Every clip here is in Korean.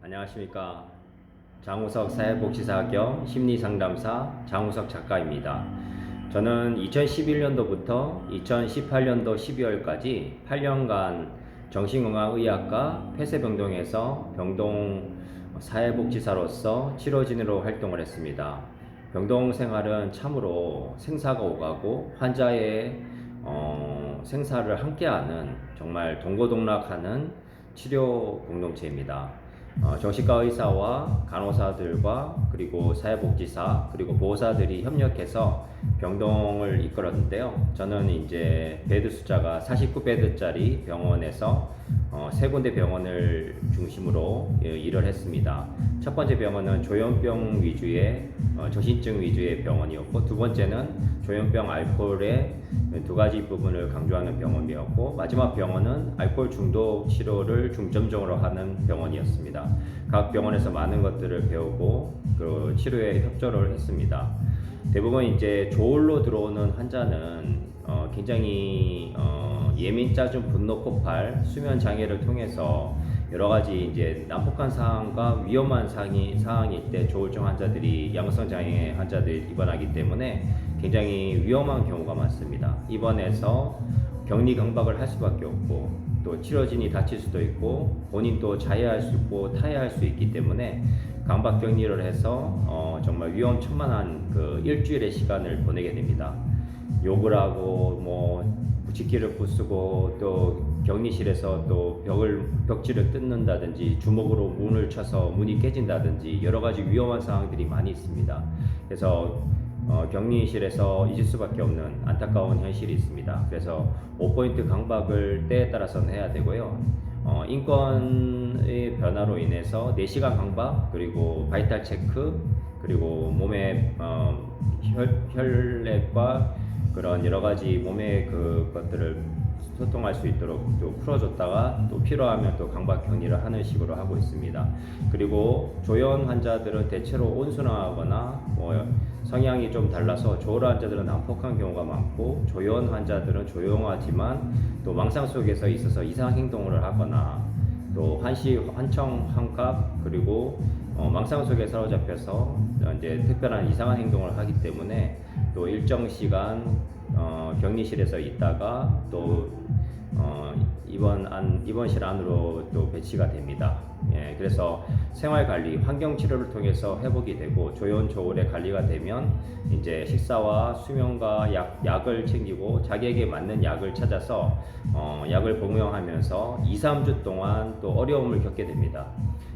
안녕하십니까. 장우석 사회복지사 겸 심리상담사 장우석 작가입니다. 저는 2011년도부터 2018년도 12월까지 8년간 정신건강의학과 폐쇄병동에서 병동 사회복지사로서 치료진으로 활동을 했습니다. 병동 생활은 참으로 생사가 오가고 환자의 생사를 함께하는 정말 동고동락하는 치료 공동체입니다. 정신과 의사와 간호사들과 그리고 사회복지사 그리고 보호사들이 협력해서 병동을 이끌었는데요. 저는 이제 베드 숫자가 49베드짜리 병원에서 세 군데 병원을 중심으로 일을 했습니다. 첫 번째 병원은 조현병 위주의 정신증 위주의 병원이었고, 두 번째는 조현병 알코올의 두 가지 부분을 강조하는 병원이었고, 마지막 병원은 알코올 중독 치료를 중점적으로 하는 병원이었습니다. 각 병원에서 많은 것들을 배우고 그 치료에 협조를 했습니다. 대부분 이제 조울로 들어오는 환자는 굉장히 예민, 짜증, 분노, 폭발, 수면 장애를 통해서 여러 가지 이제 난폭한 상황과 위험한 상황일 때 조울증 환자들이 양성 장애 환자들이 입원하기 때문에 굉장히 위험한 경우가 많습니다. 입원해서 격리 강박을 할 수밖에 없고, 또 치료진이 다칠 수도 있고 본인도 자해할 수 있고 타해할 수 있기 때문에 강박 격리를 해서 정말 위험천만한 그 일주일의 시간을 보내게 됩니다. 욕을 하고 뭐 부치기를 부수고, 또 격리실에서 또 벽지를 뜯는다든지 주먹으로 문을 쳐서 문이 깨진다든지 여러 가지 위험한 상황들이 많이 있습니다. 그래서 격리실에서 잊을 수밖에 없는 안타까운 현실이 있습니다. 그래서 5포인트 강박을 때에 따라서는 해야 되고요. 인권의 변화로 인해서 4시간 강박, 그리고 바이탈 체크, 그리고 몸의 혈액과 그런 여러 가지 몸의 그것들을 소통할 수 있도록 또 풀어줬다가 또 필요하면 또 강박 격리를 하는 식으로 하고 있습니다. 그리고 조현 환자들은 대체로 온순하거나 뭐 성향이 좀 달라서 조울 환자들은 난폭한 경우가 많고, 조현 환자들은 조용하지만 또 망상 속에서 있어서 이상 행동을 하거나 또 환청, 환각, 그리고 망상 속에 사로잡혀서 이제 특별한 이상한 행동을 하기 때문에 또 일정 시간 격리실에서 있다가 또 입원실 안으로 또 배치가 됩니다. 예, 그래서 생활관리, 환경치료를 통해서 회복이 되고 조현 조울의 관리가 되면 이제 식사와 수면과 약을 챙기고 자기에게 맞는 약을 찾아서 약을 복용하면서 2-3주 동안 또 어려움을 겪게 됩니다.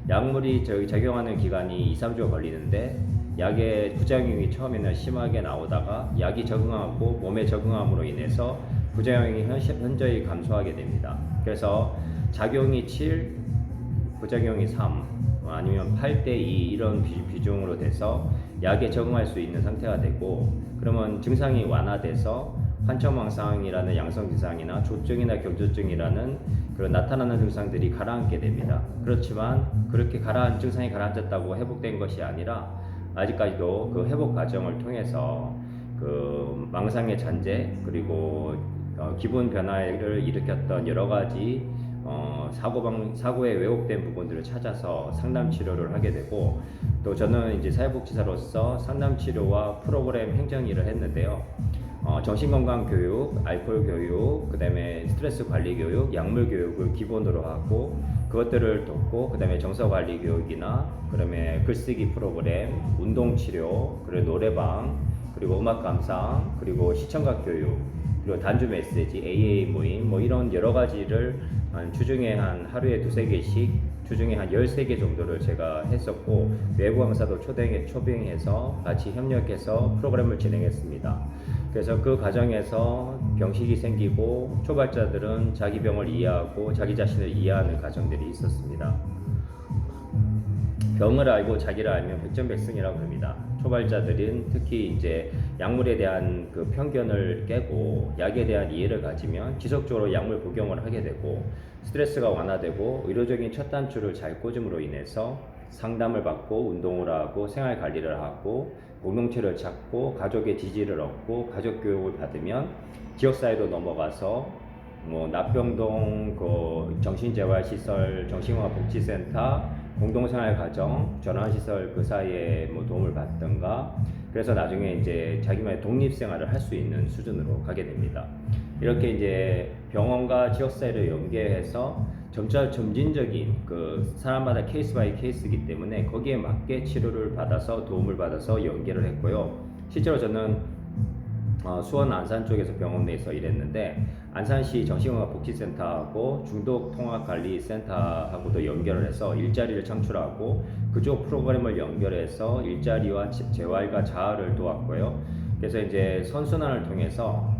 약물이 작용하는 기간이 2-3주가 걸리는데, 약의 부작용이 처음에는 심하게 나오다가 약이 적응하고 몸에 적응함으로 인해서 부작용이 현저히 감소하게 됩니다. 그래서 작용이 7, 부작용이 3, 아니면 8대2 이런 비중으로 돼서 약에 적응할 수 있는 상태가 되고, 그러면 증상이 완화돼서 환청망상이라는 양성 증상이나 조증이나 경조증이라는 그런 나타나는 증상들이 가라앉게 됩니다. 그렇지만 그렇게 증상이 가라앉았다고 회복된 것이 아니라 아직까지도 그 회복 과정을 통해서 그 망상의 잔재, 그리고 기분 변화를 일으켰던 여러 가지 사고에 왜곡된 부분들을 찾아서 상담 치료를 하게 되고, 또 저는 이제 사회복지사로서 상담 치료와 프로그램 행정 일을 했는데요. 정신건강 교육, 알코올 교육, 그 다음에 스트레스 관리 교육, 약물 교육을 기본으로 하고 그것들을 돕고, 그 다음에 정서 관리 교육이나 그 다음에 글쓰기 프로그램, 운동 치료, 그리고 노래방, 그리고 음악 감상, 그리고 시청각 교육, 그리고 단주 메시지, AA 모임, 뭐 이런 여러 가지를 주중에 하루에 2-3개씩, 주중에 한 13개 정도를 제가 했었고, 외부 강사도 초빙해서 같이 협력해서 프로그램을 진행했습니다. 그래서 그 과정에서 병식이 생기고 초발자들은 자기 병을 이해하고 자기 자신을 이해하는 과정들이 있었습니다. 병을 알고 자기를 알면 백전백승이라고 합니다. 초발자들은 특히 이제 약물에 대한 그 편견을 깨고 약에 대한 이해를 가지면 지속적으로 약물 복용을 하게 되고, 스트레스가 완화되고 의료적인 첫 단추를 잘 꽂음으로 인해서 상담을 받고 운동을 하고 생활 관리를 하고 공동체를 찾고 가족의 지지를 얻고 가족 교육을 받으면 지역사회로 넘어가서 뭐 납병동 그 정신재활시설, 정신건강복지센터, 공동생활 가정, 전환시설 그 사이에 뭐 도움을 받던가, 그래서 나중에 이제 자기만의 독립생활을 할 수 있는 수준으로 가게 됩니다. 이렇게 이제 병원과 지역사회를 연계해서 점차 점진적인 그 사람마다 케이스 바이 케이스이기 때문에 거기에 맞게 치료를 받아서 도움을 받아서 연계를 했고요. 실제로 저는 수원 안산 쪽에서 병원 내에서 일했는데, 안산시 정신건강복지센터하고 중독통합관리센터하고도 연결을 해서 일자리를 창출하고 그쪽 프로그램을 연결해서 일자리와 재활과 자아를 도왔고요. 그래서 이제 선순환을 통해서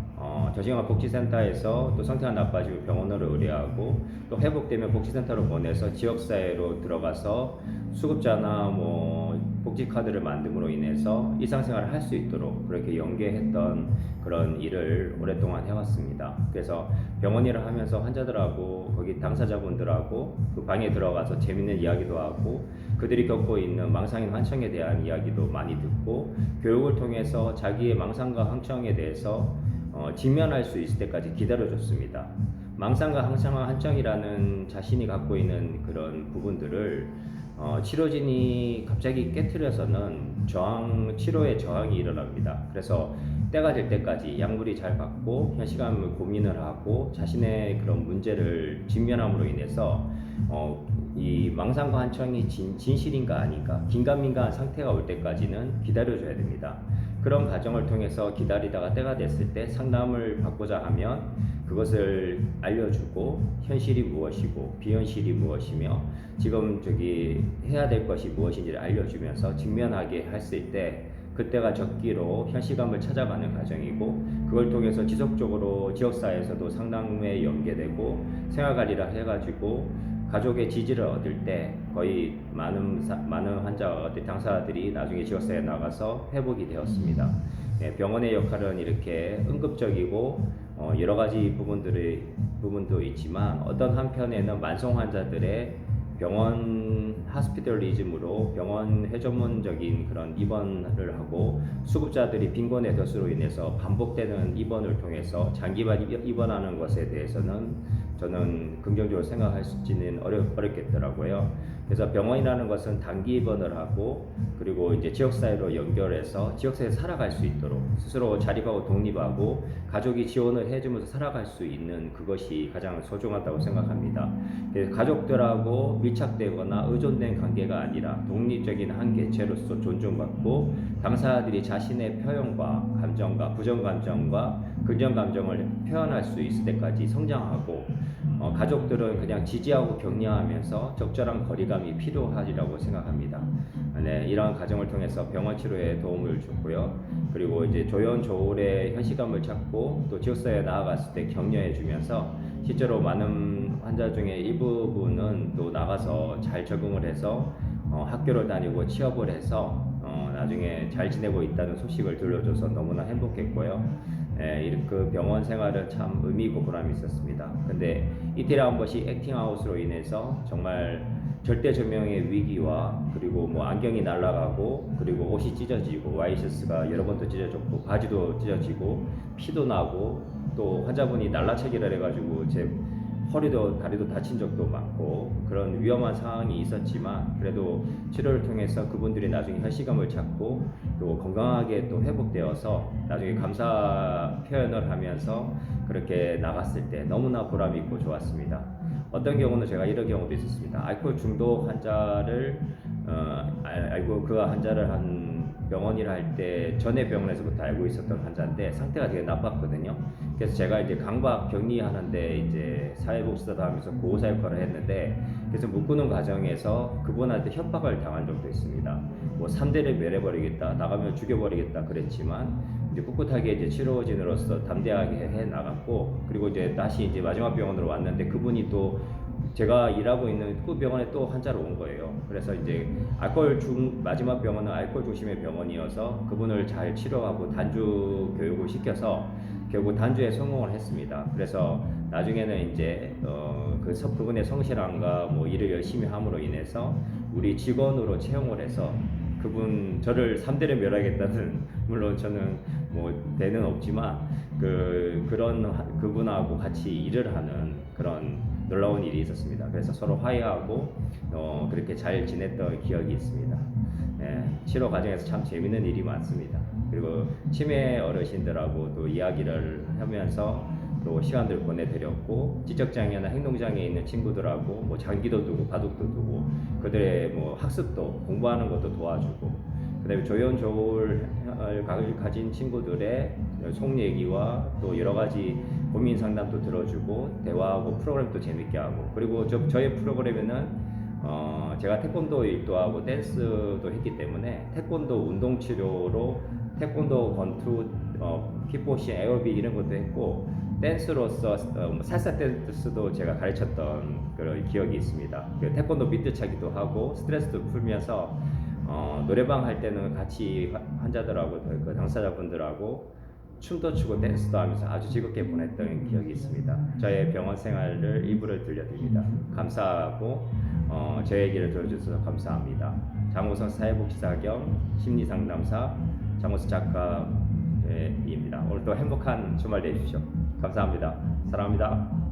정신건강복지센터에서 또 상태가 나빠지고 병원으로 의뢰하고, 또 회복되면 복지센터로 보내서 지역사회로 들어가서 수급자나 뭐 복지카드를 만듦으로 인해서 일상생활을 할 수 있도록 그렇게 연계했던 그런 일을 오랫동안 해왔습니다. 그래서 병원 일을 하면서 환자들하고 거기 당사자분들하고 그 방에 들어가서 재밌는 이야기도 하고, 그들이 겪고 있는 망상인 환청에 대한 이야기도 많이 듣고, 교육을 통해서 자기의 망상과 환청에 대해서 직면할 수 있을 때까지 기다려줬습니다. 망상과 환청이라는 자신이 갖고 있는 그런 부분들을 치료진이 갑자기 깨트려서는 치료에 저항이 일어납니다. 그래서 때가 될 때까지 약물이 잘 받고 현시감을 고민을 하고 자신의 그런 문제를 직면함으로 인해서 이 망상과 환청이 진실인가 아닌가, 긴가민가한 상태가 올 때까지는 기다려줘야 됩니다. 그런 과정을 통해서 기다리다가 때가 됐을 때 상담을 받고자 하면 그것을 알려주고, 현실이 무엇이고 비현실이 무엇이며 지금 해야 될 것이 무엇인지를 알려주면서 직면하게 했을 때, 그때가 적기로 현실감을 찾아가는 과정이고, 그걸 통해서 지속적으로 지역사회에서도 상담에 연계되고 생활관리를 해가지고 가족의 지지를 얻을 때 거의 많은 환자와 당사자들이 나중에 지역사회에 나가서 회복이 되었습니다. 병원의 역할은 이렇게 응급적이고 여러 가지 부분도 있지만, 어떤 한편에는 만성 환자들의 병원 하스피털리즘으로 병원 회전문적인 그런 입원을 하고, 수급자들이 빈곤의 덫으로 인해서 반복되는 입원을 통해서 장기간 입원하는 것에 대해서는 저는 긍정적으로 생각할지는 어렵겠더라고요. 그래서 병원이라는 것은 단기 입원을 하고, 그리고 이제 지역사회로 연결해서 지역사회에 살아갈 수 있도록 스스로 자립하고 독립하고 가족이 지원을 해주면서 살아갈 수 있는 그것이 가장 소중하다고 생각합니다. 가족들하고 밀착되거나 의존된 관계가 아니라 독립적인 한 개체로서 존중받고, 당사자들이 자신의 표현과 감정과 부정감정과 긍정감정을 표현할 수 있을 때까지 성장하고, 가족들은 그냥 지지하고 격려하면서 적절한 거리감이 필요하리라고 생각합니다. 네, 이러한 과정을 통해서 병원 치료에 도움을 줬고요. 그리고 이제 조연조울의 현실감을 찾고 또 지역사회에 나아갔을 때 격려해 주면서, 실제로 많은 환자 중에 일부분은 또 나가서 잘 적응을 해서 학교를 다니고 취업을 해서 나중에 잘 지내고 있다는 소식을 들려줘서 너무나 행복했고요. 그 병원 생활은 참 의미 있고 보람이 있었습니다. 근데 이틀에 한 번씩 액팅아웃으로 인해서 정말 절대 조명의 위기와, 그리고 뭐 안경이 날아가고, 그리고 옷이 찢어지고 와이셔츠가 여러 번도 찢어졌고 바지도 찢어지고 피도 나고, 또 환자분이 날라차기를 해가지고 제 허리도 다리도 다친 적도 많고 그런 위험한 상황이 있었지만, 그래도 치료를 통해서 그분들이 나중에 현실감을 찾고 또 건강하게 또 회복되어서 나중에 감사 표현을 하면서 그렇게 나갔을 때 너무나 보람 있고 좋았습니다. 어떤 경우는 제가 이런 경우도 있었습니다. 알코올 중독 환자를 알고 그 환자를 한 병원 일을 할 때 전에 병원에서부터 알고 있었던 환자인데 상태가 되게 나빴거든요. 그래서 제가 이제 강박 격리하는데 이제 사회복지사도 하면서 보호사 역할을 했는데, 그래서 묶는 과정에서 그분한테 협박을 당한 적도 있습니다. 뭐 3대를 멸해버리겠다, 나가면 죽여버리겠다 그랬지만 이제 꿋꿋하게 이제 치료진으로서 담대하게 해 나갔고, 그리고 이제 다시 이제 마지막 병원으로 왔는데 그분이 또 제가 일하고 있는 그 병원에 또 환자로 온 거예요. 그래서 이제 마지막 병원은 알코올 중심의 병원이어서 그분을 잘 치료하고 단주 교육을 시켜서 결국 단주에 성공을 했습니다. 그래서 나중에는 이제 그분의 성실함과 뭐 일을 열심히 함으로 인해서 우리 직원으로 채용을 해서 저를 3대를 멸하겠다는, 물론 저는 뭐 대는 없지만 그분하고 같이 일을 하는 그런 놀라운 일이 있었습니다. 그래서 서로 화해하고 그렇게 잘 지냈던 기억이 있습니다. 예, 치료 과정에서 참 재밌는 일이 많습니다. 그리고 치매 어르신들하고 또 이야기를 하면서 또 시간들을 보내드렸고, 지적장애나 행동장애 있는 친구들하고 뭐 장기도 두고 바둑도 두고 그들의 뭐 학습도 공부하는 것도 도와주고, 그다음에 조연조를 가진 친구들의 속 얘기와 또 여러 가지 고민 상담도 들어주고 대화하고 프로그램도 재밌게 하고, 그리고 저희 프로그램에는 제가 태권도 일도 하고 댄스도 했기 때문에 태권도 운동 치료로 태권도 권투, 킥복싱, 에어빅 이런 것도 했고, 댄스로서 살사 댄스도 제가 가르쳤던 그런 기억이 있습니다. 태권도 비트차기도 하고 스트레스도 풀면서 노래방 할 때는 같이 환자들하고 그 당사자분들하고 춤도 추고 댄스도 하면서 아주 즐겁게 보냈던 기억이 있습니다. 저의 병원 생활을 일부를 들려드립니다. 감사하고 제 얘기를 들어주셔서 감사합니다. 장우석 사회복지사 겸 심리상담사 장우석 작가입니다. 오늘도 행복한 주말 되십시오. 감사합니다. 사랑합니다.